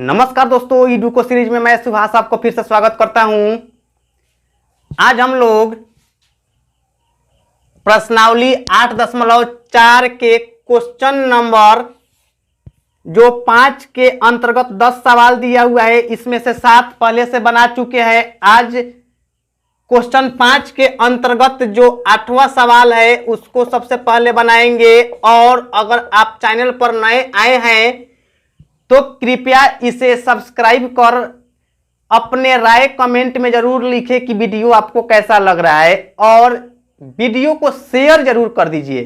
नमस्कार दोस्तों, ईडुको सीरीज में मैं सुभाष आपको फिर से स्वागत करता हूं। आज हम लोग प्रश्नावली 8.4 के क्वेश्चन नंबर जो 5 के अंतर्गत 10 सवाल दिया हुआ है, इसमें से 7 पहले से बना चुके हैं। आज क्वेश्चन 5 के अंतर्गत जो 8वां सवाल है उसको सबसे पहले बनाएंगे। और अगर आप चैनल पर नए आए हैं तो कृपया इसे सब्सक्राइब कर अपने राय कमेंट में जरूर लिखें कि वीडियो आपको कैसा लग रहा है, और वीडियो को शेयर जरूर कर दीजिए।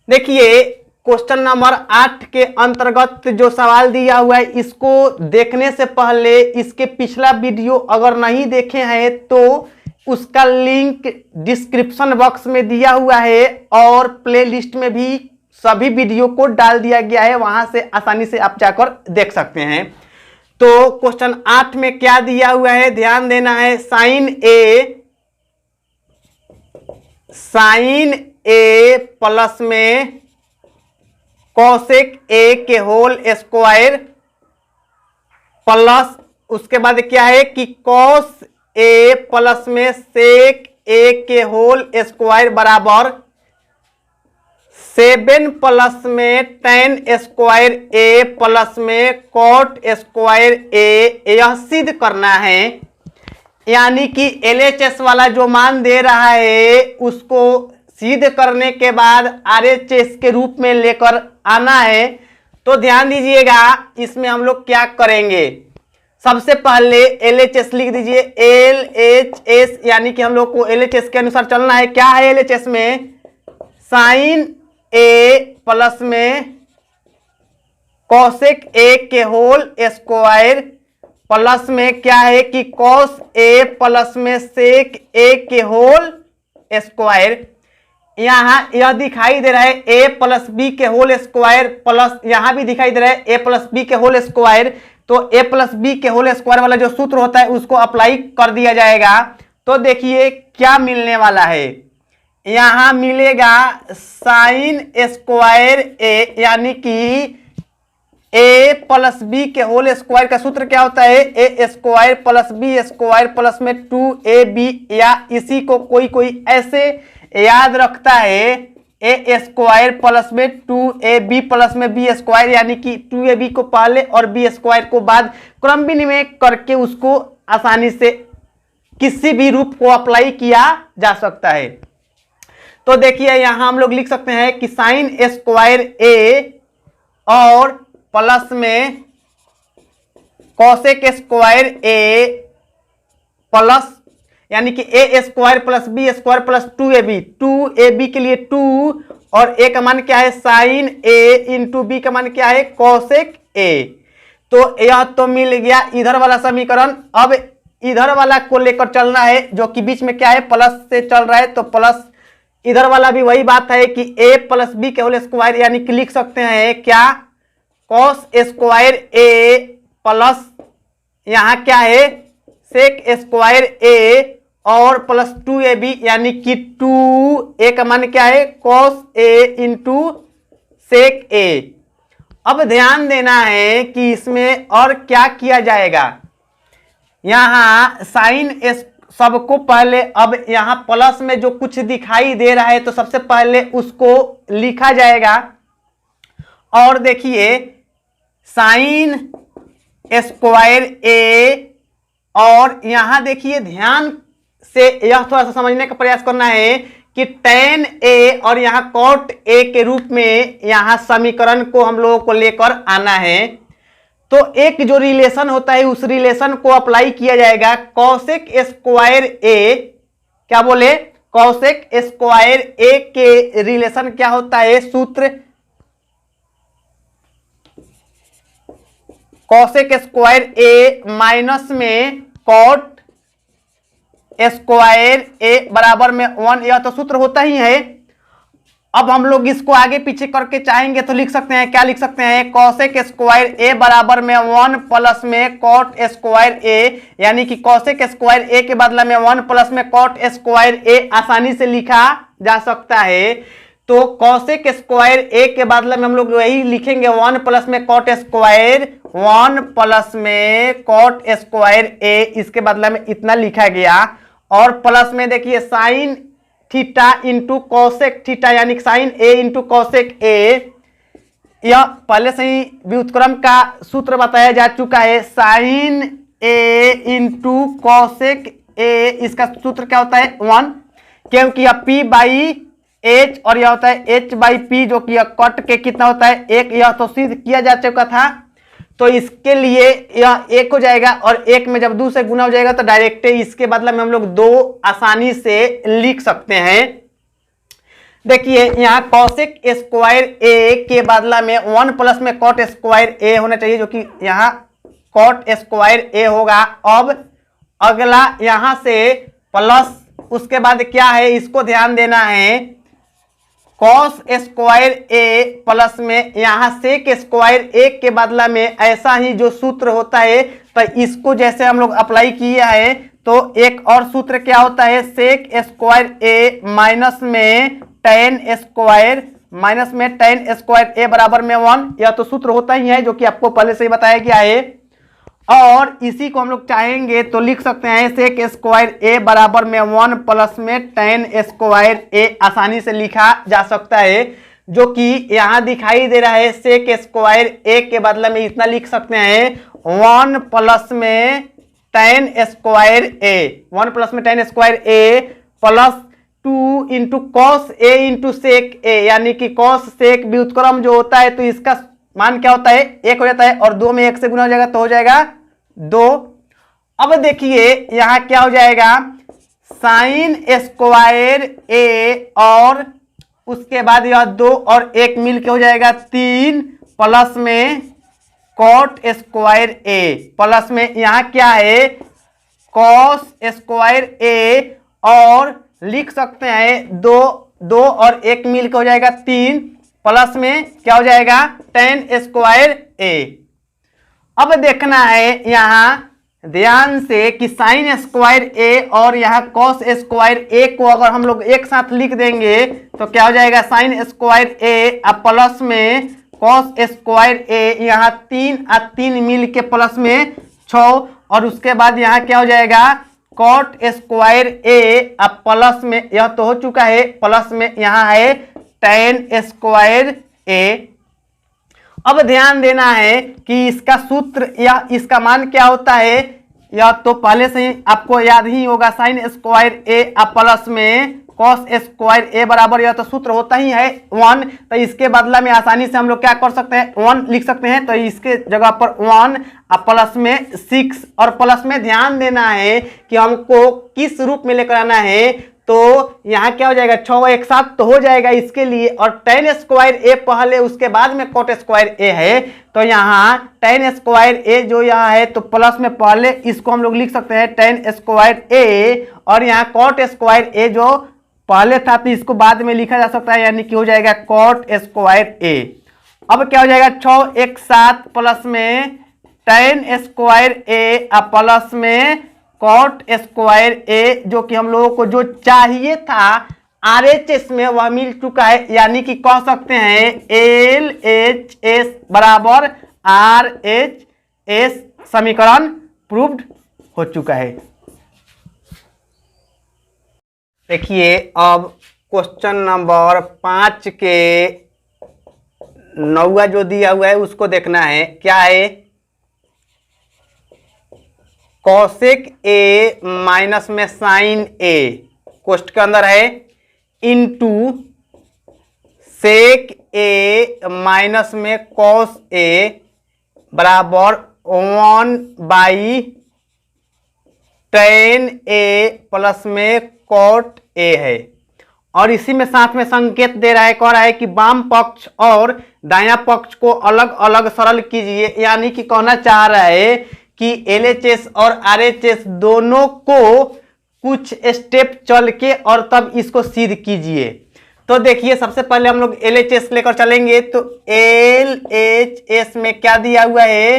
देखिए, क्वेश्चन नंबर 8 के अंतर्गत जो सवाल दिया हुआ है, इसको देखने से पहले इसके पिछला वीडियो अगर नहीं देखे हैं तो उसका लिंक डिस्क्रिप्शन बॉक्स में दिया हुआ है, और प्लेलिस्ट में भी सभी वीडियो को डाल दिया गया है, वहां से आसानी से आप जाकर देख सकते हैं। तो क्वेश्चन 8 में क्या दिया हुआ है, ध्यान देना है। साइन ए प्लस में कॉसेक ए के होल स्क्वायर प्लस उसके बाद क्या है कि कॉस ए प्लस में सेक ए के होल स्क्वायर बराबर 7 प्लस में टेन स्क्वायर ए प्लस में कॉट स्क्वायर ए, यह सिद्ध करना है। यानी कि एलएचएस वाला जो मान दे रहा है उसको सिद्ध करने के बाद आरएचएस के रूप में लेकर आना है। तो ध्यान दीजिएगा, इसमें हम लोग क्या करेंगे। सबसे पहले एलएचएस लिख दीजिए, एलएचएस, यानी कि हम लोग को एलएचएस के अनुसार चलना है। क्या है एलएचएस में? साइन ए प्लस में कॉसेक ए के होल स्क्वायर प्लस में क्या है कि कॉस ए प्लस में सेक ए के होल स्क्वायर। यहां यह दिखाई दे रहा है ए प्लस बी के होल स्क्वायर प्लस यहां भी दिखाई दे रहा है ए प्लस बी के होल स्क्वायर। तो ए प्लस बी के होल स्क्वायर वाला जो सूत्र होता है उसको अप्लाई कर दिया जाएगा। तो देखिए क्या मिलने वाला है, यहां मिलेगा साइन स्क्वायर ए, यानी कि ए प्लस बी के होल स्क्वायर का सूत्र क्या होता है? A square plus b square plus में 2ab, या इसी को कोई कोई ऐसे याद रखता है, ए स्क्वायर प्लस में 2ab प्लस में बी स्क्वायर, यानी कि 2ab को पहले और बी स्क्वायर को बाद क्रम विनिमय करके उसको आसानी से किसी भी रूप को अप्लाई किया जा सकता है। तो देखिए यहां हम लोग लिख सकते हैं कि साइन स्क्वायर ए और प्लस में कॉसेक स्क्वायर ए प्लस, यानी कि a square plus b square plus 2ab के लिए 2, और ए का मान क्या है? साइन ए इंटू बी का मान क्या है? कॉसेक ए। तो यह तो मिल गया इधर वाला समीकरण। अब इधर वाला को लेकर चलना है, जो कि बीच में क्या है? प्लस से चल रहा है, तो प्लस इधर वाला भी वही बात है कि a प्लस बी के होल स्क्वायर, यानी कि लिख सकते हैं क्या? कॉस स्क्वायर ए प्लस यहां क्या है? सेक स्क्वायर ए और प्लस 2ab, यानी कि 2a का मान क्या है? कॉस ए इंटू सेक ए। अब ध्यान देना है कि इसमें और क्या किया जाएगा। यहां साइन सबको पहले, अब यहां प्लस में जो कुछ दिखाई दे रहा है तो सबसे पहले उसको लिखा जाएगा। और देखिए साइन स्क्वायर ए, और यहां देखिए ध्यान से यह थोड़ा सा समझने का प्रयास करना है कि tan a और यहां cot a के रूप में यहां समीकरण को हम लोगों को लेकर आना है। तो एक जो रिलेशन होता है उस रिलेशन को अप्लाई किया जाएगा। कॉसेक स्क्वायर ए, क्या बोले? कॉसेक स्क्वायर ए के रिलेशन क्या होता है? सूत्र कॉसेक स्क्वायर ए माइनस में कॉट स्क्वायर ए बराबर में 1, यह तो सूत्र होता ही है। अब हम लोग इसको आगे पीछे करके चाहेंगे तो लिख सकते हैं, क्या लिख सकते हैं? कॉसेक स्क्वायर ए बराबर में 1 प्लस में कॉट स्क्वायर ए, यानी कि कॉसेक स्क्वायर ए के बदला में 1 प्लस में कॉट स्क्वायर ए आसानी से लिखा जा सकता है। तो कॉसेक स्क्वायर ए के बदले में हम लोग यही लिखेंगे 1 प्लस में कॉट स्क्वायर 1 प्लस में कॉट स्क्वायर ए, इसके बदले में इतना लिखा गया। और प्लस में देखिए sine theta into cosec theta यानी sine A into cosec a. यह पहले से ही व्युत्क्रम का सूत्र बताया जा चुका है, sine A into cosec A, इसका सूत्र क्या होता है 1, क्योंकि यह p बाई एच और यह होता है h बाई पी, जो कि यह कट के कितना होता है 1, यह तो सिद्ध किया जा चुका था। तो इसके लिए यह 1 हो जाएगा और 1 में जब 2 से गुना हो जाएगा तो डायरेक्ट इसके बदले में हम लोग 2 आसानी से लिख सकते हैं। देखिए यहाँ कॉसेक स्क्वायर ए के बदला में 1 प्लस में कॉट स्क्वायर ए होना चाहिए, जो कि यहाँ कॉट स्क्वायर ए होगा। अब अगला यहाँ से प्लस, उसके बाद क्या है इसको ध्यान देना है, कॉस स्क्वायर ए प्लस में यहाँ सेक स्क्वायर ए के बदला में ऐसा ही जो सूत्र होता है, तो इसको जैसे हम लोग अप्लाई किए हैं तो एक और सूत्र क्या होता है, सेक स्क्वायर ए माइनस में टेन स्क्वायर ए बराबर में 1, यह तो सूत्र होता ही है जो कि आपको पहले से ही बताया गया है। और इसी को हम लोग चाहेंगे तो लिख सकते हैं सेक स्क्वायर ए बराबर में 1 प्लस में टेन स्क्वायर ए, आसानी से लिखा जा सकता है, जो कि यहाँ दिखाई दे रहा है। सेक स्क्वायर ए के बदले में इतना लिख सकते हैं 1 प्लस में टेन स्क्वायर ए, 1 प्लस में ten square A plus 2 into cos A into sec ए, यानी कि कॉस सेक व्युत्क्रम जो होता है तो इसका मान क्या होता है 1 हो जाता है, और 2 में 1 से गुना हो जाएगा तो हो जाएगा 2। अब देखिए यहां क्या हो जाएगा, साइन स्क्वायर ए और उसके बाद यह 2 और 1 मिल के हो जाएगा 3 प्लस में कॉट स्क्वायर ए प्लस में यहां क्या है कॉस स्क्वायर ए, और लिख सकते हैं 2 और 1 मिल के हो जाएगा 3 प्लस में क्या हो जाएगा टेन स्क्वायर ए। अब देखना है यहां ध्यान से कि साइन स्क्वायर ए और यहां कॉस स्क्वायर ए को अगर हम लोग एक साथ लिख देंगे तो क्या हो जाएगा साइन स्क्वायर ए अब प्लस में कॉस स्क्वायर ए, यहां 3 और 3 मिल के प्लस में 6, और उसके बाद यहां क्या हो जाएगा कॉट स्क्वायर ए अब प्लस में, यह तो हो चुका है, प्लस में यहां है टेन स्क्वायर ए। अब ध्यान देना है कि इसका सूत्र या इसका मान क्या होता है, या तो पहले से ही आपको याद ही होगा, साइन स्क्वायर ए अब प्लस में कॉस स्क्वायर ए बराबर, यह तो सूत्र होता ही है 1, तो इसके बदला में आसानी से हम लोग क्या कर सकते हैं 1 लिख सकते हैं। तो इसके जगह पर 1 अब प्लस में 6, और प्लस में ध्यान देना है कि हमको किस रूप में लेकर आना है, तो यहाँ क्या हो जाएगा 6 एक साथ तो हो जाएगा इसके लिए, और टेन स्क्वायर ए पहले उसके बाद में कॉट स्क्वायर ए है, तो यहाँ टेन स्क्वायर ए जो यहाँ है तो प्लस में पहले इसको हम लोग लिख सकते हैं टेन स्क्वायर ए, और यहाँ कॉट स्क्वायर ए जो पहले था तो इसको बाद में लिखा जा सकता है, यानी कि हो जाएगा कॉट स्क्वायर ए। अब क्या हो जाएगा 6 एक साथ प्लस में टेन स्क्वायर ए अब प्लस में कॉट स्क्वायर ए, जो कि हम लोगों को जो चाहिए था RHS में वह मिल चुका है, यानी कि कह सकते हैं LHS बराबर RHS, समीकरण प्रूव्ड हो चुका है। देखिए अब क्वेश्चन नंबर 5 के 9वां जो दिया हुआ है उसको देखना है, क्या है कॉसेक ए माइनस में साइन ए क्वेश्चन के अंदर है इनटू सेक ए माइनस में कॉस ए बराबर 1 टेन ए प्लस में कॉट ए है। और इसी में साथ में संकेत दे रहा है, कह रहा है कि वाम पक्ष और दायां पक्ष को अलग अलग सरल कीजिए, यानी कि कहना चाह रहा है कि LHS और RHS दोनों को कुछ स्टेप चल के और तब इसको सिद्ध कीजिए। तो देखिए सबसे पहले हम लोग LHS लेकर चलेंगे, तो LHS में क्या दिया हुआ है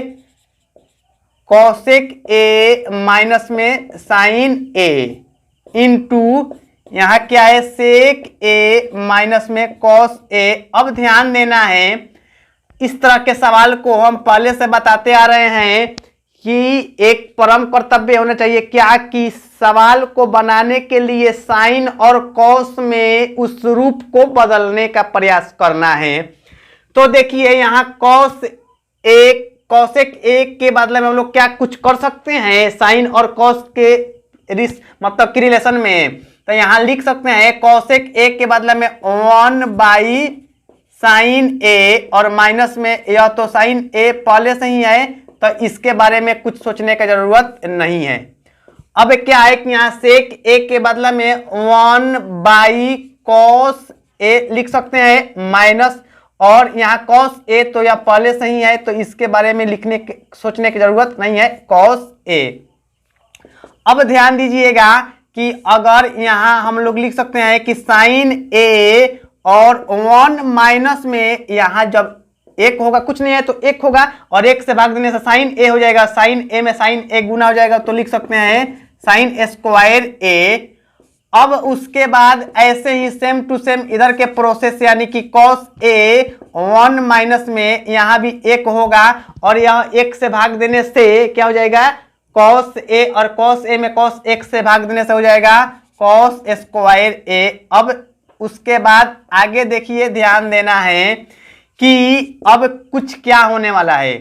कॉसेक ए माइनस में साइन ए इंटू यहाँ क्या है सेक ए माइनस में कॉस ए। अब ध्यान देना है, इस तरह के सवाल को हम पहले से बताते आ रहे हैं कि एक परम कर्तव्य होना चाहिए क्या कि सवाल को बनाने के लिए साइन और कॉस में उस रूप को बदलने का प्रयास करना है। तो देखिए यहाँ कॉसेक एक के बदले में हम लोग क्या कुछ कर सकते हैं साइन और कॉस के मतलब की रिलेशन में। तो यहाँ लिख सकते हैं कॉसेक एक के बदले में 1 बाई साइन ए और माइनस में यह तो साइन ए पहले से ही है तो इसके बारे में कुछ सोचने की जरूरत नहीं है। अब क्या है कि यहाँ सेक ए के बदले में 1 बाई कॉस ए लिख सकते हैं माइनस, और यहाँ कॉस ए तो यह पहले से ही है तो इसके बारे में सोचने की जरूरत नहीं है कॉस ए। अब ध्यान दीजिएगा कि अगर यहाँ हम लोग लिख सकते हैं कि साइन ए और 1 माइनस में यहाँ जब एक होगा कुछ नहीं है तो एक होगा और एक से भाग देने से साइन ए हो जाएगा, साइन ए में साइन ए गुना हो जाएगा तो लिख सकते हैं साइन स्क्वायर ए। अब उसके बाद ऐसे ही सेम टू सेम इधर के प्रोसेस यानी कि कॉस ए 1 माइनस में यहाँ भी एक होगा और यह एक से भाग देने से क्या हो जाएगा कॉस ए, और कॉस ए में कॉस एक से भाग देने से हो जाएगा कॉस स्क्वायर ए। अब उसके बाद आगे देखिए ध्यान देना है कि अब कुछ क्या होने वाला है।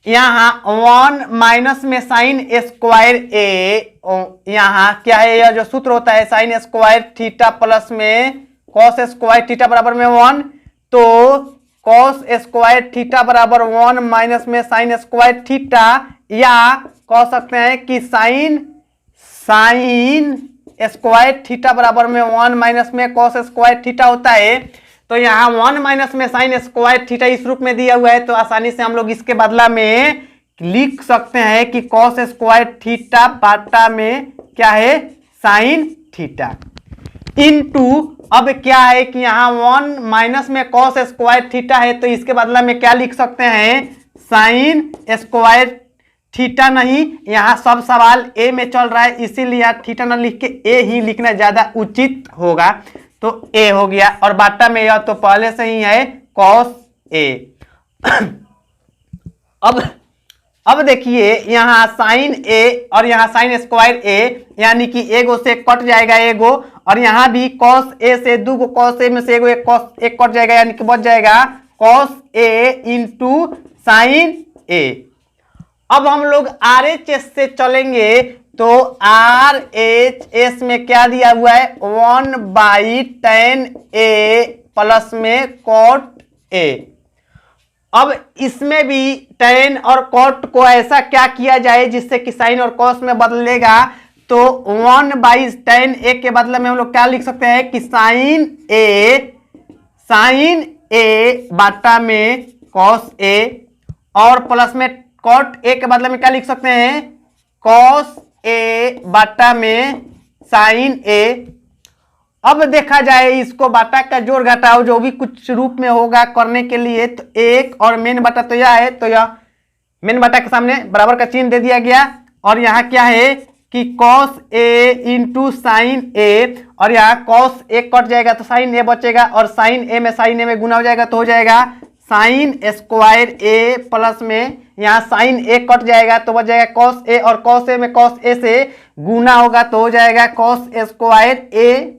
यहाँ 1 माइनस में साइन स्क्वायर ए, यहाँ क्या है यह जो सूत्र होता है साइन स्क्वायर थीटा प्लस में कॉस स्क्वायर थीटा बराबर में 1, तो कॉस स्क्वायर थीटा बराबर 1 माइनस में साइन स्क्वायर थीटा, या कह सकते हैं कि साइन स्क्वायर थीटा बराबर में 1 माइनस में कॉस स्क्वायर थीटा होता है। तो यहाँ 1 माइनस में साइन स्क्वायर थीटा इस रूप में दिया हुआ है तो आसानी से हम लोग इसके बदला में लिख सकते हैं कि कॉस स्क्वायर थीटा बाटा में क्या है साइन थीटा इनटू। अब क्या है कि यहाँ 1 माइनस में कॉस स्क्वायर थीटा है तो इसके बदला में क्या लिख सकते हैं साइन स्क्वायर थीटा, नहीं यहाँ सब सवाल ए में चल रहा है इसीलिए थीटा ना लिख के ए ही लिखना ज्यादा उचित होगा, तो ए हो गया और बाटा में यह तो पहले से ही है कॉस ए। अब देखिए यहाँ साइन ए और यहाँ साइन स्क्वायर ए यानी कि एगो से कट जाएगा एगो, और यहाँ भी कॉस ए से दूगो कॉस ए में से एगो एक कॉस एक कट जाएगा यानी कि बच जाएगा कॉस ए इंटू साइन ए। अब हम लोग RHS से चलेंगे तो RHS में क्या दिया हुआ है 1 बाई tan A प्लस में cot A। अब इसमें भी tan और cot को ऐसा क्या किया जाए जिससे कि साइन और cos में बदलेगा, तो 1 बाई tan A के बदले में हम लोग क्या लिख सकते हैं कि साइन A बाटा में cos A, और प्लस में cot A के बदले में क्या लिख सकते हैं cos A बाटा में साइन A। अब देखा जाए इसको बाटा का जोड़ घटाओ जो भी कुछ रूप में होगा करने के लिए, तो एक और मेन बाटा तो यह है तो यह मेन बाटा के सामने बराबर का चिन्ह दे दिया गया, और यहाँ क्या है कि cos A into sine A, और यहाँ cos A कट जाएगा तो साइन A बचेगा और साइन A में गुना हो जाएगा तो हो जाएगा साइन स्क्वायर ए प्लस में यहाँ साइन ए कट जाएगा तो बच जाएगा कॉस ए, और कॉस ए में कॉस ए से गुना होगा तो हो जाएगा कॉस स्क्वायर ए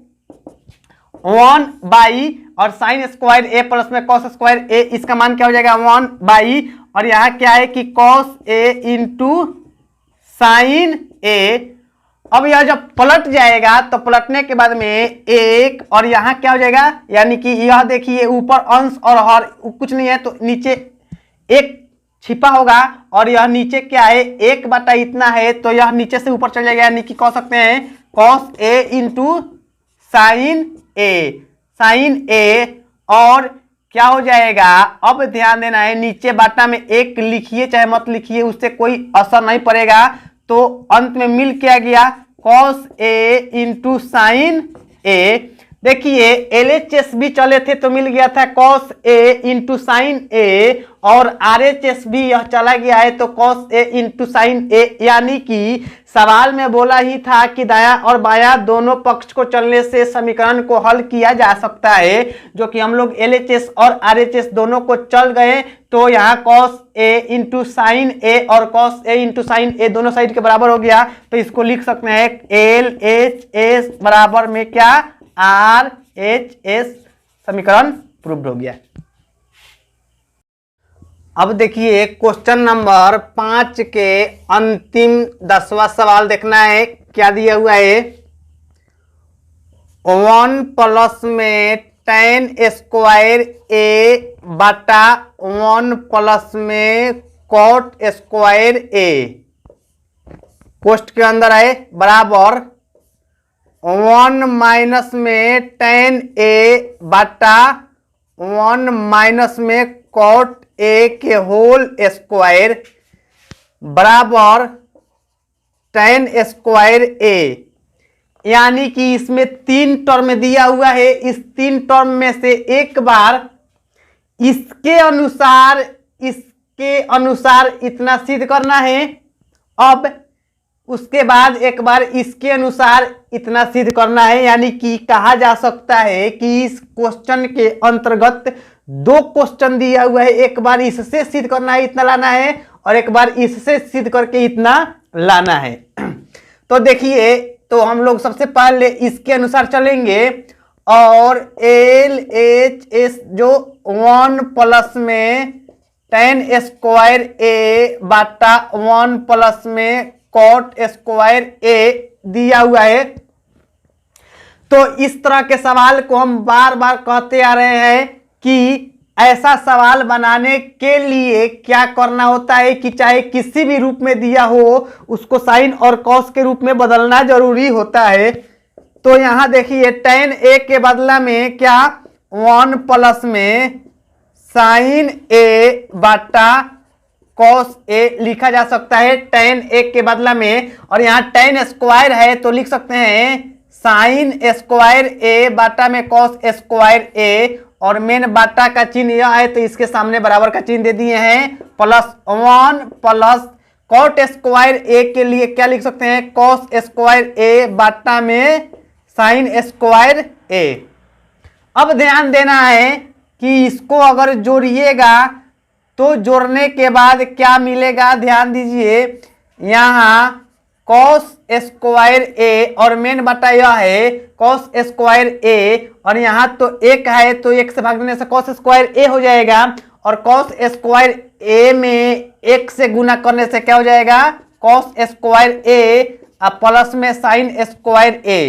1 बाई और साइन स्क्वायर ए प्लस में कॉस स्क्वायर ए, इसका मान क्या हो जाएगा 1 बाई, और यहाँ क्या है कि कॉस ए इंटू साइन ए। अब यह जब पलट जाएगा तो पलटने के बाद में एक, और यहाँ क्या हो जाएगा यानी कि यह देखिए ऊपर अंश और हर कुछ नहीं है तो नीचे एक छिपा होगा, और यह नीचे क्या है 1 बटा इतना है तो यह नीचे से ऊपर चल जाएगा यानी कि कह सकते हैं कॉस ए इंटू साइन ए। और क्या हो जाएगा अब ध्यान देना है नीचे बाटा में एक लिखिए चाहे मत लिखिए उससे कोई असर नहीं पड़ेगा, तो अंत में मिल क्या गया cos A इंटू साइन ए। देखिए LHS भी चले थे तो मिल गया था cos A into sine A, और RHS भी यह चला गया है तो cos A into sine A, यानी कि सवाल में बोला ही था कि दायां और बायां दोनों पक्ष को चलने से समीकरण को हल किया जा सकता है, जो कि हम लोग LHS और RHS दोनों को चल गए तो यहाँ cos A into sine A और cos A into sine A दोनों साइड के बराबर हो गया, तो इसको लिख सकते हैं LHS बराबर में क्या RHS, समीकरण प्रूव्ड हो गया। अब देखिए क्वेश्चन नंबर 5 के अंतिम 10वां सवाल देखना है, क्या दिया हुआ है। 1 प्लस में tan स्क्वायर A बटा 1 प्लस में cot स्क्वायर A, पोस्ट के अंदर है बराबर 1 माइनस में tan A बटा 1 माइनस में cot A के होल स्क्वायर बराबर tan स्क्वायर A, यानी कि इसमें 3 टर्म दिया हुआ है। इस 3 टर्म में से एक बार इसके अनुसार इतना सिद्ध करना है, अब उसके बाद एक बार इसके अनुसार इतना सिद्ध करना है, यानी कि कहा जा सकता है कि इस क्वेश्चन के अंतर्गत 2 क्वेश्चन दिया हुआ है, एक बार इससे सिद्ध करना है इतना लाना है, और एक बार इससे सिद्ध करके इतना लाना है। तो देखिए, तो हम लोग सबसे पहले इसके अनुसार चलेंगे, और LHS जो 1 प्लस में tan स्क्वायर A बटा 1 प्लस में cot स्क्वायर A दिया हुआ है। तो इस तरह के सवाल को हम बार बार कहते आ रहे हैं कि ऐसा सवाल बनाने के लिए क्या करना होता है कि चाहे किसी भी रूप में दिया हो उसको साइन और कॉस के रूप में बदलना जरूरी होता है। तो यहां देखिए tan A के बदला में क्या 1 प्लस में साइन A बटा cos A लिखा जा सकता है tan A के बदला में, और यहाँ tan स्क्वायर है तो लिख सकते हैं साइन स्क्वायर A बटा में cos स्क्वायर A, और मेन बाटा का चिन्ह यह है तो इसके सामने बराबर का चिन्ह दे दिए हैं, plus 1 plus cot square A के लिए क्या लिख सकते हैं cos स्क्वायर A बाटा में साइन स्क्वायर A। अब ध्यान देना है कि इसको अगर जोड़िएगा तो जोड़ने के बाद क्या मिलेगा, ध्यान दीजिए, यहाँ cos स्क्वायर A और मेन बटा यह है cos स्क्वायर A, और यहाँ तो 1 है तो 1 से भाग देने से cos स्क्वायर A हो जाएगा, और cos स्क्वायर A में 1 से गुना करने से क्या हो जाएगा cos स्क्वायर A प्लस में साइन स्क्वायर A।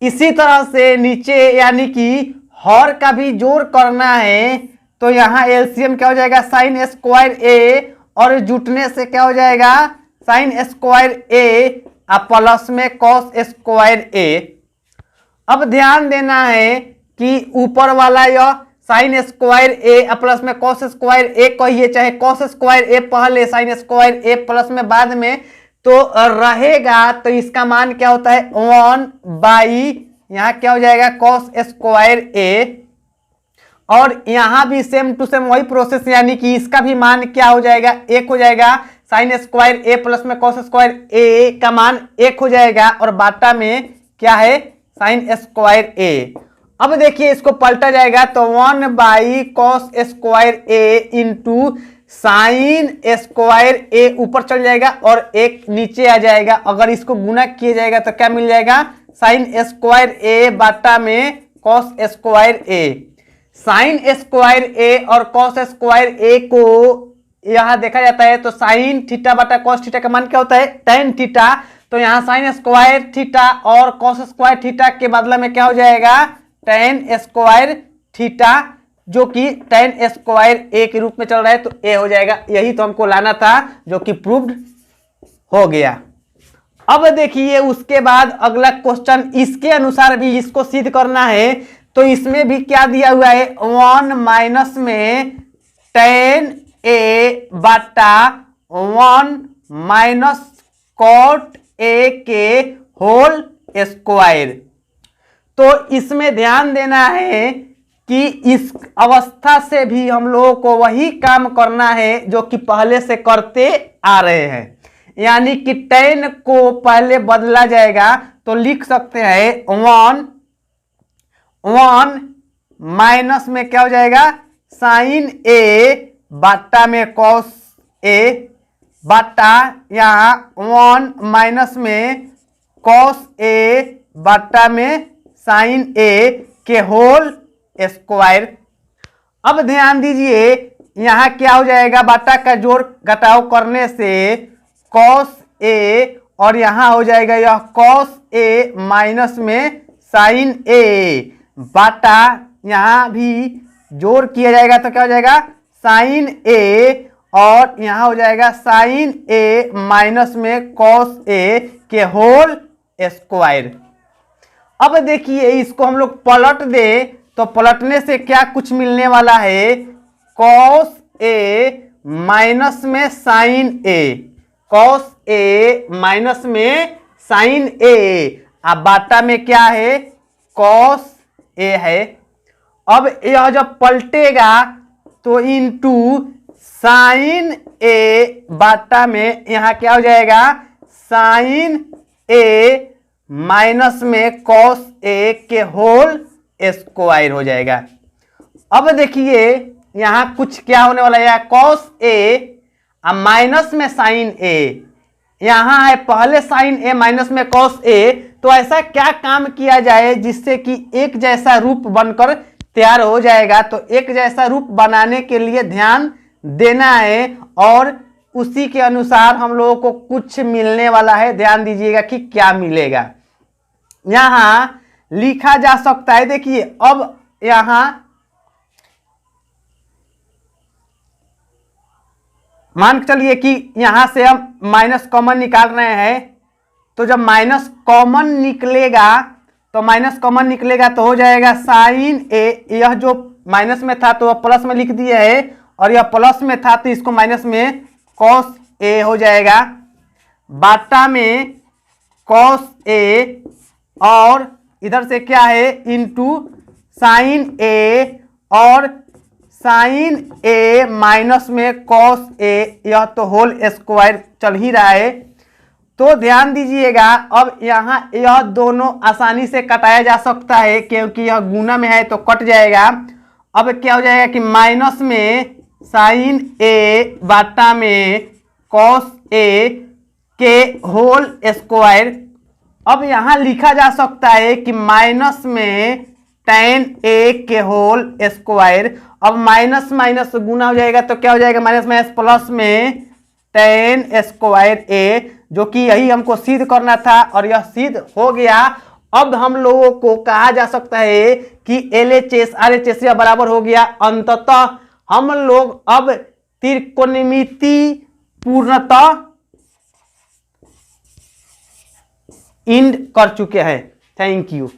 इसी तरह से नीचे यानी कि हर का भी जोड़ करना है तो यहाँ एलसीएम क्या हो जाएगा साइन स्क्वायर A, और जुटने से क्या हो जाएगा साइन स्क्वायर A प्लस में cos स्क्वायर A। अब ध्यान देना है कि ऊपर वाला यह साइन स्क्वायर A प्लस में cos स्क्वायर A कहिए, चाहे cos स्क्वायर A पहले साइन स्क्वायर A प्लस में बाद में तो रहेगा, तो इसका मान क्या होता है 1 बाई यहाँ क्या हो जाएगा cos स्क्वायर A, और यहाँ भी सेम टू सेम वही प्रोसेस, यानी कि इसका भी मान क्या हो जाएगा 1 हो जाएगा, साइन स्क्वायर A प्लस में cos स्क्वायर A का मान 1 हो जाएगा, और बाटा में क्या है साइन स्क्वायर A। अब देखिए इसको पलटा जाएगा तो 1 by cos square A into sine square A ऊपर चल जाएगा और 1 नीचे आ जाएगा। अगर इसको गुना किया जाएगा तो क्या मिल जाएगा साइन स्क्वायर A बाटा में cos square A। Sine square A और cos स्क्वायर A को यहां देखा जाता है तो साइन थीटा बटा cos थीटा का मान क्या होता है tan थीटा, तो यहाँ साइन स्क्वायर थीटा और cos स्क्वायर थीटा के बदले में क्या हो जाएगा tan स्क्वायर थीटा, जो कि tan स्क्वायर A के रूप में चल रहा है तो A हो जाएगा। यही तो हमको लाना था जो कि प्रूव्ड हो गया। अब देखिए उसके बाद अगला क्वेश्चन इसके अनुसार भी इसको सिद्ध करना है, तो इसमें भी क्या दिया हुआ है 1 माइनस में tan A बटा 1 माइनस cot A के होल स्क्वायर। तो इसमें ध्यान देना है कि इस अवस्था से भी हम लोगों को वही काम करना है जो कि पहले से करते आ रहे हैं, यानी कि tan को पहले बदला जाएगा। तो लिख सकते हैं 1 माइनस में क्या हो जाएगा, साइन ए बाटा में कॉस ए बाटा यहाँ 1 माइनस में कॉस ए बाटा में साइन ए के होल स्क्वायर। अब ध्यान दीजिए यहाँ क्या हो जाएगा, बाटा का जोड़ घटाव करने से कॉस ए और यहाँ हो जाएगा यह कॉस ए माइनस में साइन ए बाटा यहाँ भी जोड़ किया जाएगा तो क्या हो जाएगा साइन ए और यहाँ हो जाएगा साइन ए माइनस में कॉस ए के होल स्क्वायर। अब देखिए इसको हम लोग पलट दे तो पलटने से क्या कुछ मिलने वाला है, कॉस ए माइनस में sign A, cos A minus में साइन ए, अब बाटा में क्या है कॉस ए है। अब यह जब पलटेगा तो इनटू साइन ए बाटा में यहाँ क्या हो जाएगा साइन ए माइनस में कॉस ए के होल स्क्वायर हो जाएगा। अब देखिए यहाँ कुछ क्या होने वाला है, कॉस ए माइनस में साइन ए, यहाँ है पहले साइन ए माइनस में कॉस ए। तो ऐसा क्या काम किया जाए जिससे कि एक जैसा रूप बनकर तैयार हो जाएगा। तो एक जैसा रूप बनाने के लिए ध्यान देना है और उसी के अनुसार हम लोगों को कुछ मिलने वाला है। ध्यान दीजिएगा कि क्या मिलेगा। यहां लिखा जा सकता है, देखिए अब यहां मान के चलिए कि यहां से हम माइनस कॉमन निकाल रहे हैं। तो जब माइनस कॉमन निकलेगा तो हो जाएगा साइन ए, यह जो माइनस में था तो वह प्लस में लिख दिया है और यह प्लस में था तो इसको माइनस में कॉस ए हो जाएगा बाटा में कॉस ए और इधर से क्या है इनटू साइन ए और साइन ए माइनस में कॉस ए, यह तो होल स्क्वायर चल ही रहा है। तो ध्यान दीजिएगा अब यहाँ यह दोनों आसानी से कटाया जा सकता है क्योंकि यह गुना में है तो कट जाएगा। अब क्या हो जाएगा कि माइनस में साइन ए बाटा में कॉस ए के होल स्क्वायर। अब यहाँ लिखा जा सकता है कि माइनस में tan ए के होल स्क्वायर। अब माइनस माइनस गुना हो जाएगा तो क्या हो जाएगा माइनस माइनस प्लस में tan स्क्वायर ए, जो कि यही हमको सिद्ध करना था और यह सिद्ध हो गया। अब हम लोगों को कहा जा सकता है कि LHS RHS यह बराबर हो गया। अंततः हम लोग अब त्रिकोणमिति पूर्णतः इंड कर चुके हैं। Thank you.